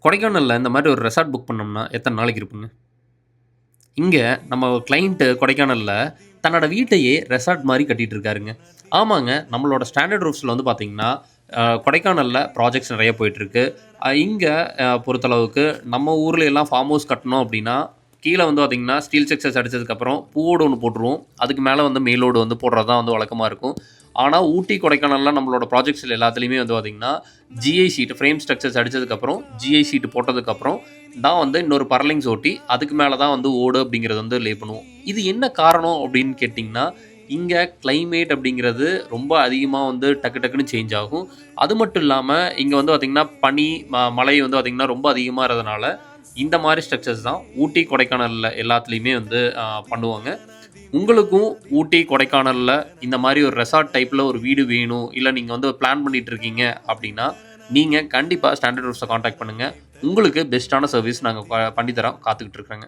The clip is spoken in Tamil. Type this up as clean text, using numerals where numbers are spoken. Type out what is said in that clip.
கொடைக்கானல்ல இந்த மாரி ஒரு ரெசார்ட் புக் பண்ணோம்னா, எத்தன நாளைக்கு இருப்போங்க? இங்க நம்ம கிளையன்ட் கொடைக்கானல்ல தன்னோட வீட்டையே ரெசார்ட் மாரி கட்டிட்டு இருக்காருங்க. ஆமாங்க. நம்மளோட ஸ்டாண்டர்ட் ரூஃப்ஸ்ல வந்து பார்த்தீங்கன்னா, கொடைக்கானல்ல ப்ராஜெக்ட்ஸ் நெறைய போயிட்டுருக்கு. இங்க பொறுத்தளவுக்கு நம்ம ஊர்ல எல்லாம் ஃபார்ம் ஹவுஸ் கட்டணும் அப்டின்னா, கீழ வந்து பார்த்தீங்கன்னா, ஸ்டீல் ஸ்ட்ரக்சர்ஸ் அடிச்சதுக்கப்புறம் பூவோடு ஒண்ணு போட்டுருவோம். அதுக்கு மேல வந்து மேல் ஓடு வந்து போடுறது தான் வந்து வழக்கமா இருக்கும். ஆனா, ஊட்டி, கொடைக்கானல்லாம் நம்மளோட ப்ராஜெக்ட்ஸ்ல எல்லாத்துலயுமே வந்து பார்த்தீங்கன்னா, ஜிஐ ஷீட் ஃப்ரேம் ஸ்ட்ரக்சர்ஸ் அடிச்சதுக்கப்புறம், ஜிஐ ஷீட் போட்டதுக்கப்புறம் தான் வந்து இன்னொரு பர்லிங்ஸ் ஒட்டி, அதுக்கு மேல தான் வந்து ஓடு அப்படிங்கிறது வந்து லே பண்ணுவோம். இது என்ன காரணம் அப்படின்னு கேட்டிங்கன்னா, இங்க கிளைமேட் அப்படிங்கிறது ரொம்ப அதிகமா வந்து டக்கு டக்குன்னு சேஞ்ச் ஆகும். அது மட்டும் இல்லாம, இங்க வந்து பார்த்தீங்கன்னா, பனி, மழை வந்து பார்த்தீங்கன்னா, ரொம்ப அதிகமா வரதுனால, இந்த மாரி ஸ்ட்ரக்சர்ஸ் தான் ஊட்டி, கொடைக்கானல்ல எல்லாத்துலயுமே வந்து பண்ணுவாங்க. உங்களுக்கும் ஊட்டி, கொடைக்கானல்ல இந்த மாரி ஒரு ரெசார்ட் டைப்ல ஒரு வீடு வேணும், இல்ல நீங்க வந்து பிளான் பண்ணிட்டு இருக்கீங்க அப்படின்னா, நீங்க கண்டிப்பா ஸ்டாண்டர்ட் ரூஃப்ஸ கான்டாக்ட் பண்ணுங்க. உங்களுக்கு பெஸ்ட்டான சர்வீஸ் நாங்க பண்ணி தரோம் காத்துக்கிட்டு இருக்கேங்க.